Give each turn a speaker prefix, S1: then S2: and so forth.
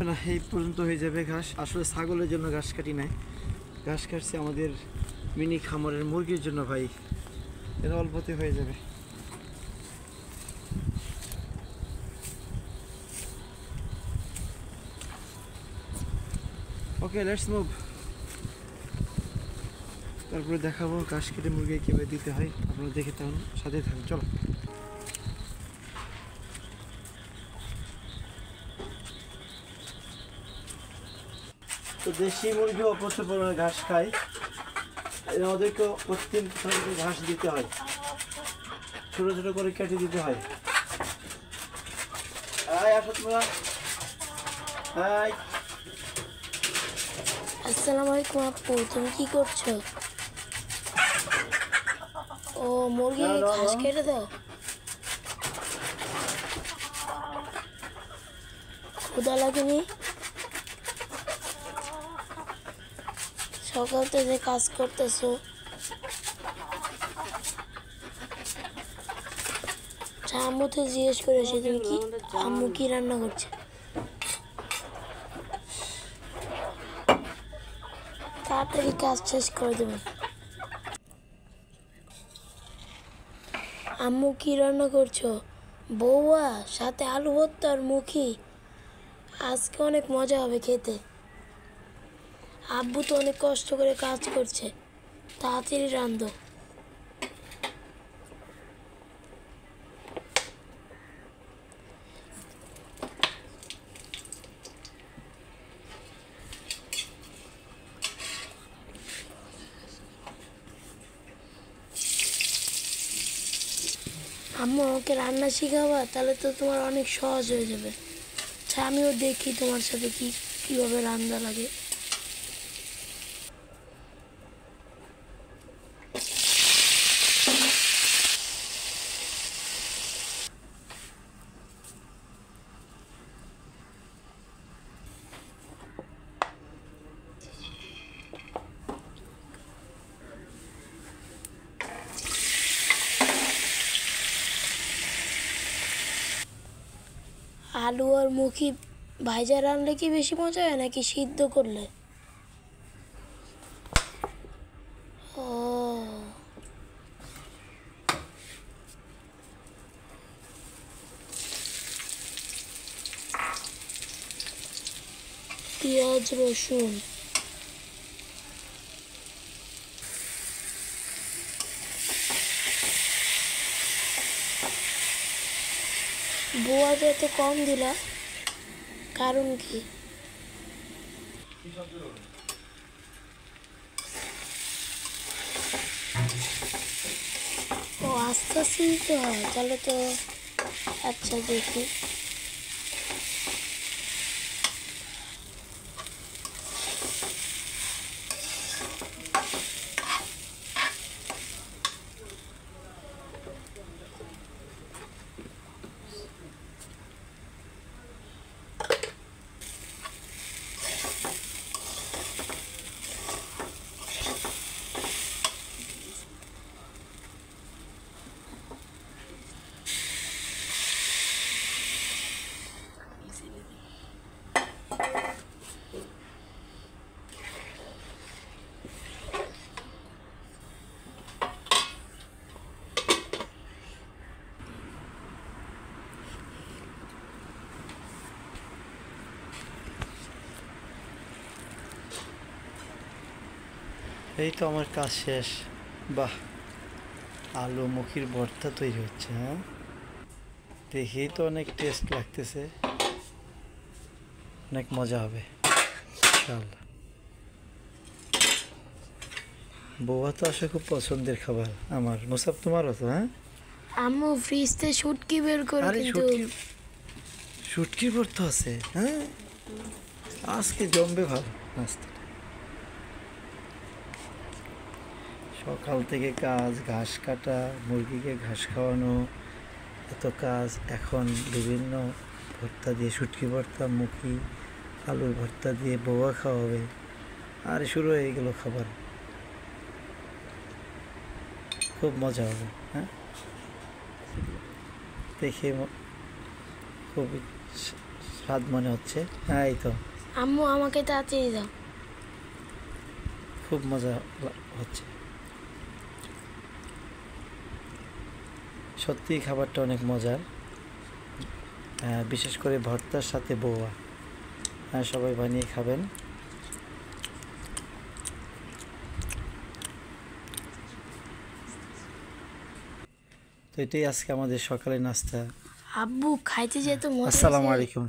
S1: না এই পর্যন্ত হয়ে যাবে ঘাস। আসলে ছাগলের জন্য ঘাস কাটি নাই, ঘাস কাটছে আমাদের মিনি খামারের মুরগির জন্য ভাই। এটা অল্পতে হয়ে যাবে। ওকে, লেটস মুভ। তারপরে দেখাবো ঘাস কেটে মুরগি কীভাবে দিতে হয়। আপনারা দেখে থাকুন, সাথে থাকুন, চলো। তো দেশি মুরগিও প্রচুর পরিমাণে ঘাস খায়, ওদেরকেও প্রতিদিন ঘাস দিতে হয়, ছোটো ছোটো করে কেটে দিতে হয়। আসো তোমরা।
S2: আসসালামু আলাইকুম আপু, তুমি কি করছো? ও মুরগি ঘাস কেটে দাও। ক্ষুধা লাগেনি? সকাল থেকে কাজ করতেছো, আম্মুতে জিজ্ঞেস করেছি তুমি কি আম্মু কি রান্না করছে। তাড়াতাড়ি কাজ শেষ করে দেবেন। আম্মু কি রান্না করছো? বৌয়া সাথে আলু ভর্তা আর মুখি। আজকে অনেক মজা হবে খেতে। আব্বু তো অনেক কষ্ট করে কাজ করছে, তাড়াতাড়ি রান্ধো। আম্মু আমাকে রান্না শিখাবা, তাহলে তো তোমার অনেক সহজ হয়ে যাবে। আচ্ছা আমিও দেখি তোমার সাথে কীভাবে রান্না লাগে। আলু আর মুখি ভাইজা রান্নলে কি বেশি মজা হয় নাকি সিদ্ধ করলে? ও পেঁয়াজ রসুন বুয়াতে এত কম দিলা, কারণ কি? ও আস্তে আস্তে দিতে হয়, তাহলে তো আচ্ছা দেখি।
S1: এই তো আমার কাজ শেষ। বাহ, আলু মুখির ভর্তা তৈরি হচ্ছে। হ্যাঁ, দেখেই তো অনেক টেস্ট লাগতেছে, অনেক মজা হবে ইনশাআল্লাহ। বউয়া তো আসলে খুব পছন্দের খাবার আমার। মুসাব তোমারও তো? হ্যাঁ,
S2: আম্মু ফ্রিজ থেকে শুটকি বের করে,
S1: আরে
S2: কিন্তু
S1: শুটকির ভর্তা আছে। হ্যাঁ, আজকে জমবে ভালো নাস্তা। সকাল থেকে কাজ, ঘাস কাটা, মুরগিকে ঘাস খাওয়ানো, এত কাজ। এখন বিভিন্ন ভর্তা দিয়ে, শুটকি ভর্তা, মুখি, আলুর ভর্তা দিয়ে বউয়া খাওয়াবে, আর শুরু হয়ে গেল খাবার। খুব মজা হবে। হ্যাঁ, দেখে খুব স্বাদ মনে হচ্ছে। হ্যাঁ, এই তো
S2: আম্মু আমাকে তাড়াতাড়ি দাও।
S1: খুব মজা হচ্ছে, সত্যি খাবারটা অনেক মজার, বিশেষ করে ভর্তার সাথে বউয়া। সবাই বানিয়ে খাবেন। তো এটাই আজকে আমাদের সকালের নাস্তা।
S2: আব্বু খাইতে যেত মজা
S1: আসসালামু
S2: হয়েছে।
S1: আলাইকুম।